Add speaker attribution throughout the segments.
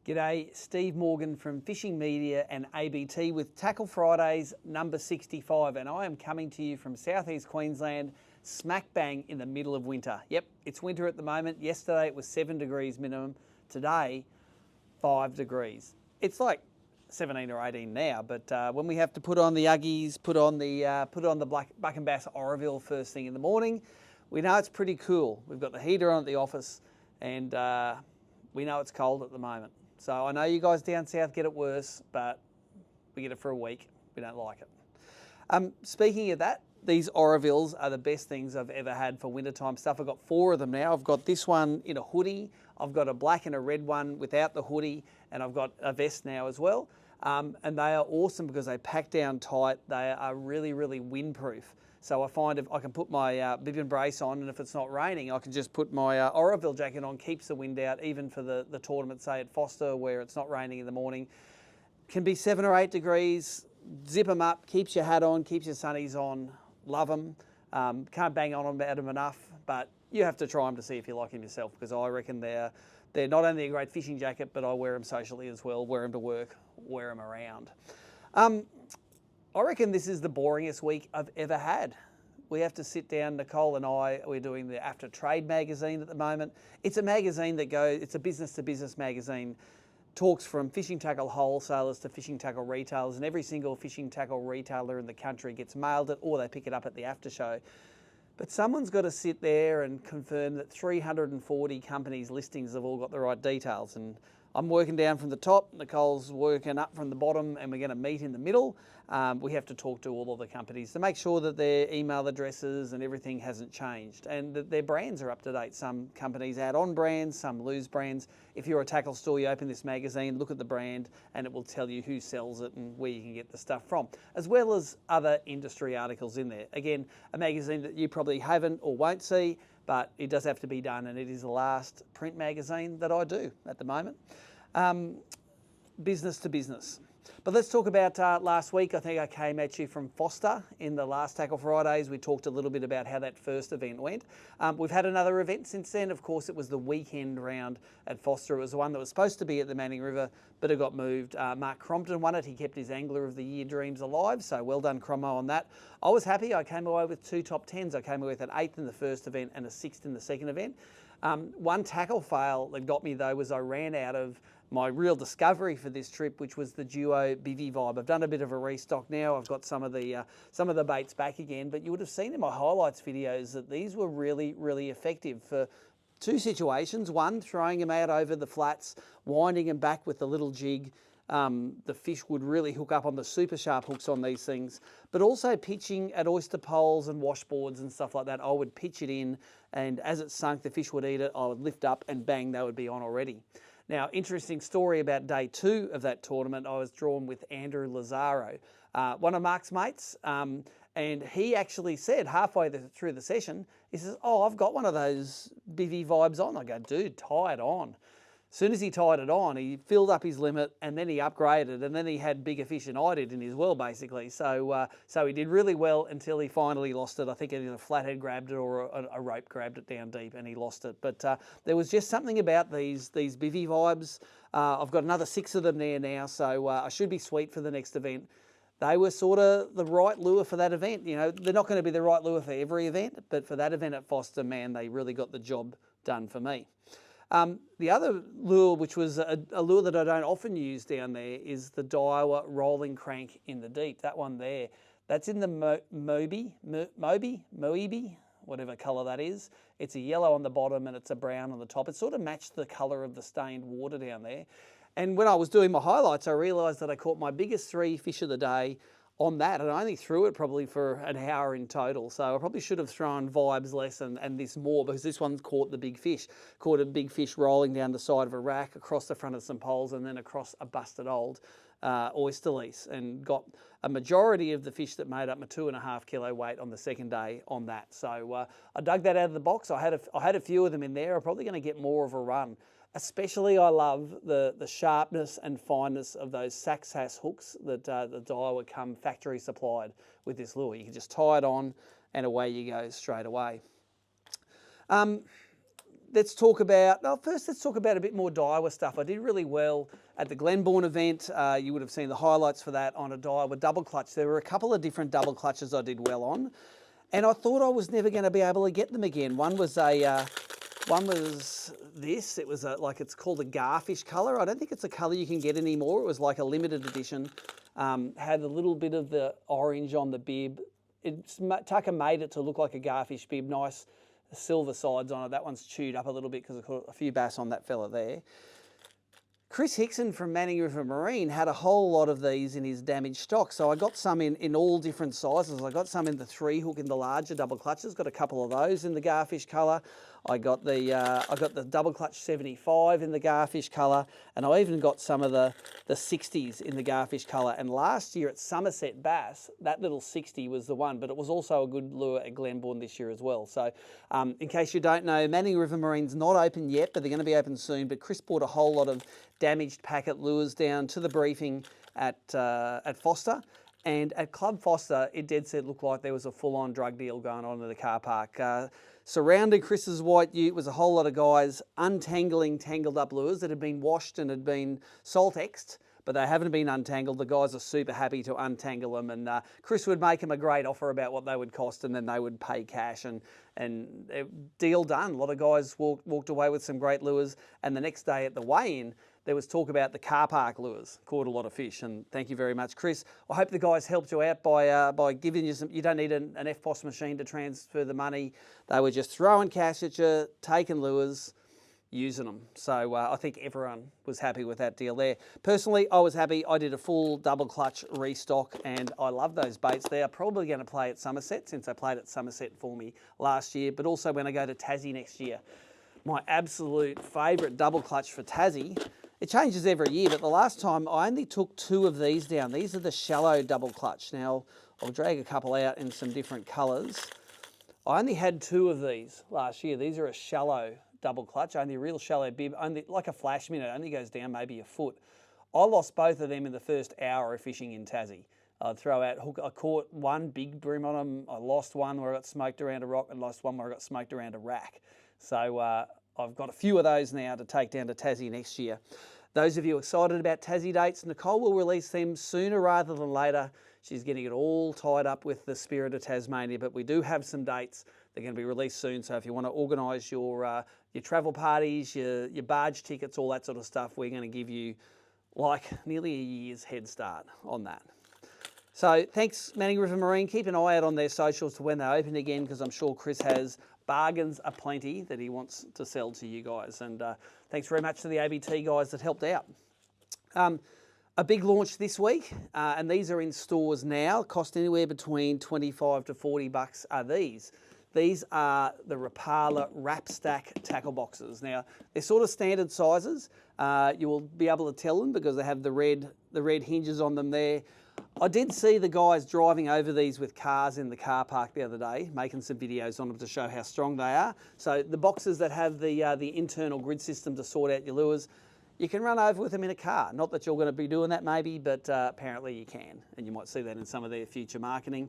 Speaker 1: G'day, Steve Morgan from Fishing Media and ABT with Tackle Fridays number 65, and I am coming to you from southeast Queensland, smack bang in the middle of winter. Yep, it's winter at the moment. Yesterday it was 7 degrees minimum. Today, 5 degrees. It's like 17 or 18 now, but when we have to put on the Uggies, put on the Buck and Bass Oroville first thing in the morning, we know it's pretty cool. We've got the heater on at the office, and we know it's cold at the moment. So I know you guys down south get it worse, but we get it for a week. We don't like it. Speaking of that, these Orovilles are the best things I've ever had for wintertime stuff. I've got 4 of them now. I've got this one in a hoodie. I've got a black and a red one without the hoodie, and I've got a vest now as well. And they are awesome because they pack down tight. They are really, really windproof. So I find if I can put my bib and brace on, and if it's not raining, I can just put my Oroville jacket on, keeps the wind out, even for the tournament, say at Foster, where it's not raining in the morning. Can be 7 or 8 degrees, zip them up, keeps your hat on, keeps your sunnies on, love them. Can't bang on about them enough, but you have to try them to see if you like them yourself, because I reckon they're not only a great fishing jacket, but I wear them socially as well, wear them to work, wear them around. I reckon this is the boringest week I've ever had. We have to sit down, Nicole and I, we're doing the After Trade magazine at the moment. It's a magazine that it's a business-to-business magazine, talks from fishing tackle wholesalers to fishing tackle retailers, and every single fishing tackle retailer in the country gets mailed it, or they pick it up at the after show. But someone's got to sit there and confirm that 340 companies' listings have all got the right details. And I'm working down from the top, Nicole's working up from the bottom, and we're going to meet in the middle. We have to talk to all of the companies to make sure that their email addresses and everything hasn't changed, and that their brands are up to date. Some companies add on brands, some lose brands. If you're a tackle store, you open this magazine, look at the brand, and it will tell you who sells it and where you can get the stuff from, as well as other industry articles in there. Again, a magazine that you probably haven't or won't see, but it does have to be done, and it is the last print magazine that I do at the moment. Business to business. But let's talk about last week. I think I came at you from Foster in the last Tackle Fridays. We talked a little bit about how that first event went. We've had another event since then. Of course, it was the weekend round at Foster. It was the one that was supposed to be at the Manning River, but it got moved. Mark Crompton won it. He kept his Angler of the Year dreams alive, so well done, Cromo, on that. I was happy. I came away with 2 top 10s. I came away with an 8th in the first event and a 6th in the second event. One tackle fail that got me, though, was I ran out of my real discovery for this trip, which was the Duo Bivy Vibe. I've done a bit of a restock now. I've got some of the baits back again, but you would have seen in my highlights videos that these were really, really effective for 2 situations. One, throwing them out over the flats, winding them back with the little jig. The fish would really hook up on the super sharp hooks on these things, but also pitching at oyster poles and washboards and stuff like that. I would pitch it in, and as it sunk, the fish would eat it. I would lift up and bang, they would be on already. Now, interesting story about day 2 of that tournament. I was drawn with Andrew Lazaro, one of Mark's mates, and he actually said halfway through the session, he says, "Oh, I've got one of those Bivy Vibes on." I go, "Dude, tie it on." As soon as he tied it on, he filled up his limit, and then he upgraded, and then he had bigger fish than I did in his well, basically. So he did really well until he finally lost it. I think either a flathead grabbed it or a rope grabbed it down deep, and he lost it. But there was just something about these Bivy Vibes. I've got another 6 of them there now, so I should be sweet for the next event. They were sort of the right lure for that event. You know, they're not going to be the right lure for every event, but for that event at Foster, man, they really got the job done for me. The other lure, which was a lure that I don't often use down there, is the Daiwa Rolling Crank in the Deep. That one there, that's in the Moebi, whatever colour that is. It's a yellow on the bottom and it's a brown on the top. It sort of matched the colour of the stained water down there. And when I was doing my highlights, I realised that I caught my biggest 3 fish of the day on that, and I only threw it probably for an hour in total. So I probably should have thrown Vibes less and this more, because this one caught the big fish. Caught a big fish rolling down the side of a rack, across the front of some poles, and then across a busted old oyster lease, and got a majority of the fish that made up my 2.5 kilo weight on the second day on that. So I dug that out of the box. I had a few of them in there. I'm probably going to get more of a run. Especially, I love the sharpness and fineness of those Saxhass hooks that the Daiwa come factory supplied with this lure. You can just tie it on and away you go straight away. let's talk about, first let's talk about a bit more Daiwa stuff. I did really well at the Glenbourne event. You would have seen the highlights for that on a Daiwa double clutch. There were a couple of different double clutches I did well on, and I thought I was never going to be able to get them again. One was this. It was like, it's called a Garfish colour. I don't think it's a colour you can get anymore. It was like a limited edition. Had a little bit of the orange on the bib. Tucker made it to look like a Garfish bib. Nice silver sides on it. That one's chewed up a little bit because I caught a few bass on that fella there. Chris Hickson from Manning River Marine had a whole lot of these in his damaged stock. So I got some in all different sizes. I got some in the 3 hook in the larger double clutches. Got a couple of those in the Garfish colour. I got the double clutch 75 in the Garfish colour, and I even got some of the 60s in the Garfish colour. And last year at Somerset Bass, that little 60 was the one, but it was also a good lure at Glenbourne this year as well. So in case you don't know, Manning River Marine's not open yet, but they're going to be open soon. But Chris brought a whole lot of damaged packet lures down to the briefing at Foster. And at Club Foster, it dead set looked like there was a full-on drug deal going on in the car park. Surrounding Chris's white ute was a whole lot of guys untangling tangled up lures that had been washed and had been Saltexed, but they haven't been untangled. The guys are super happy to untangle them, and Chris would make them a great offer about what they would cost, and then they would pay cash, and deal done. A lot of guys walked away with some great lures, and the next day at the weigh-in, there was talk about the car park lures. Caught a lot of fish, and thank you very much, Chris. I hope the guys helped you out by giving you some. You don't need an FPOS machine to transfer the money. They were just throwing cash at you, taking lures, using them. So I think everyone was happy with that deal there. Personally, I was happy. I did a full double clutch restock, and I love those baits. They are probably going to play at Somerset, since they played at Somerset for me last year, but also when I go to Tassie next year. My absolute favourite double clutch for Tassie. It changes every year, but the last time I only took 2 of these down. These are the shallow double clutch. Now, I'll drag a couple out in some different colours. I only had 2 of these last year. These are a shallow double clutch, only a real shallow bib, only like a flash minnow, only goes down maybe a foot. I lost both of them in the first hour of fishing in Tassie. I'd throw out hook. I caught one big bream on them. I lost one where I got smoked around a rock, and lost one where I got smoked around a rack. So I've got a few of those now to take down to Tassie next year. Those of you excited about Tassie dates, Nicole will release them sooner rather than later. She's getting it all tied up with the Spirit of Tasmania, but we do have some dates. They're going to be released soon, so if you want to organise your travel parties, your barge tickets, all that sort of stuff, we're going to give you like nearly a year's head start on that. So thanks, Manning River Marine. Keep an eye out on their socials to when they open again, because I'm sure Chris has bargains aplenty that he wants to sell to you guys. And thanks very much to the ABT guys that helped out. A big launch this week, and these are in stores now. Cost anywhere between 25 to 40 bucks are these. These are the Rapala Wrap Stack tackle boxes. Now, they're sort of standard sizes. You will be able to tell them because they have the red hinges on them there. I did see the guys driving over these with cars in the car park the other day, making some videos on them to show how strong they are. So the boxes that have the internal grid system to sort out your lures, you can run over with them in a car. Not that you're going to be doing that maybe, but apparently you can, and you might see that in some of their future marketing.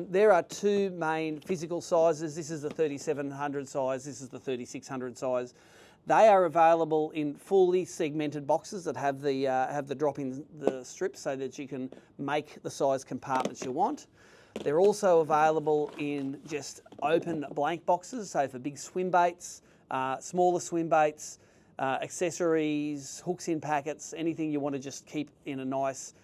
Speaker 1: There are 2 main physical sizes. This is the 3700 size, this is the 3600 size. They are available in fully segmented boxes that have the drop-in the strips so that you can make the size compartments you want. They're also available in just open blank boxes, so for big swim baits, smaller swim baits, accessories, hooks in packets, anything you want to just keep in a nice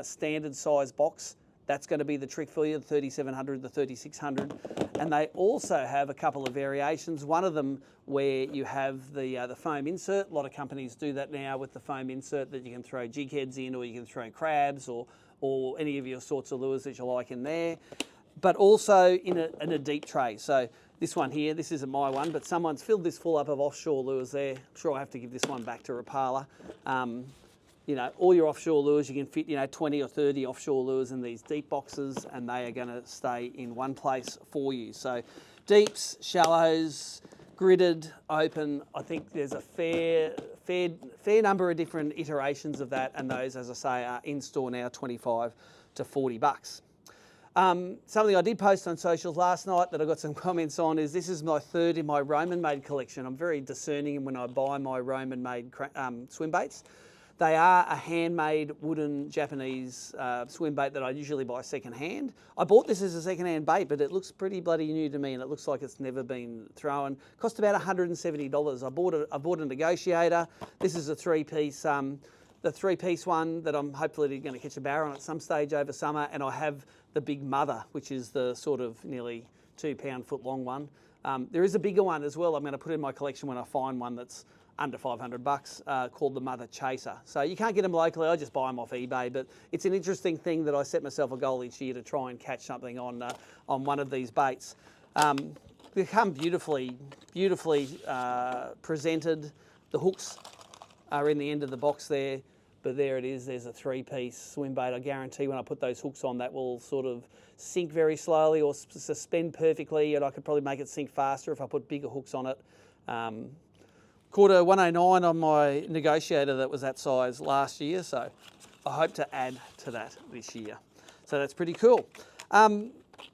Speaker 1: standard size box. That's going to be the trick for you, the 3700, the 3600. And they also have a couple of variations. One of them where you have the foam insert. A lot of companies do that now with the foam insert that you can throw jig heads in, or you can throw crabs or any of your sorts of lures that you like in there. But also in a deep tray. So this one here, this isn't my one, but someone's filled this full up of offshore lures there. I'm sure I have to give this one back to Rapala. You know, all your offshore lures, you can fit, 20 or 30 offshore lures in these deep boxes, and they are going to stay in one place for you. So deeps, shallows, gridded, open. I think there's a fair number of different iterations of that, and those, as I say, are in store now, 25 to 40 bucks. Something I did post on socials last night that I got some comments on is this is my third in my Roman-made collection. I'm very discerning when I buy my Roman-made swim baits. They are a handmade wooden Japanese swim bait that I usually buy second-hand. I bought this as a second-hand bait, but it looks pretty bloody new to me, and it looks like it's never been thrown. Cost about $170. I bought a negotiator. This is a three-piece, the three-piece one that I'm hopefully going to catch a barra on at some stage over summer, and I have the Big Mother, which is the sort of nearly 2 pound-foot long one. There is a bigger one as well. I'm going to put in my collection when I find one that's under $500, called the Mother Chaser. So you can't get them locally, I just buy them off eBay, but it's an interesting thing that I set myself a goal each year to try and catch something on one of these baits. They come beautifully presented. The hooks are in the end of the box there, but there it is, there's a three-piece swim bait. I guarantee when I put those hooks on, that will sort of sink very slowly or suspend perfectly, and I could probably make it sink faster if I put bigger hooks on it. Caught a 109 on my negotiator that was that size last year, so I hope to add to that this year. So that's pretty cool.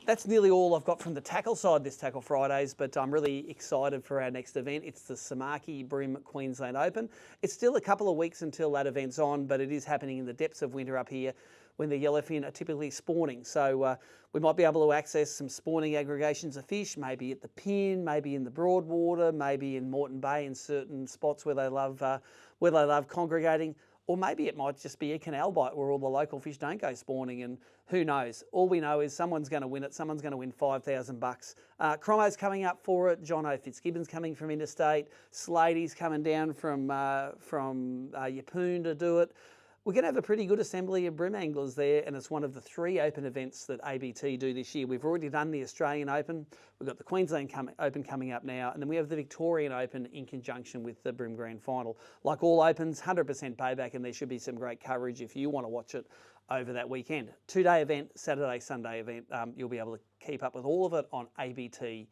Speaker 1: That's nearly all I've got from the tackle side this Tackle Fridays, but I'm really excited for our next event. It's the Samaki Bream Queensland Open. It's still a couple of weeks until that event's on, but it is happening in the depths of winter up here when the yellowfin are typically spawning. So we might be able to access some spawning aggregations of fish, maybe at the Pin, maybe in the Broadwater, maybe in Moreton Bay in certain spots where they love congregating. Or maybe it might just be a canal bite where all the local fish don't go spawning, and who knows? All we know is someone's going to win it. Someone's going to win $5,000. Cromo's coming up for it. John O. Fitzgibbon's coming from interstate. Slady's coming down from Yeppoon to do it. We're going to have a pretty good assembly of bream anglers there, and it's one of the 3 open events that ABT do this year. We've already done the Australian Open, we've got the Queensland Open coming up now, and then we have the Victorian Open in conjunction with the Bream Grand Final. Like all Opens, 100% payback, and there should be some great coverage if you want to watch it over that weekend. 2-day event, Saturday, Sunday event. You'll be able to keep up with all of it on abt.org.au.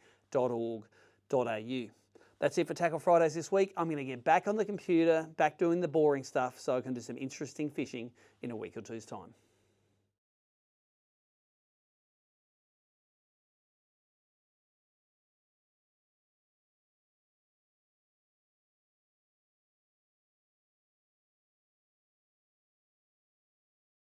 Speaker 1: That's it for Tackle Fridays this week. I'm going to get back on the computer, back doing the boring stuff so I can do some interesting fishing in a week or two's time.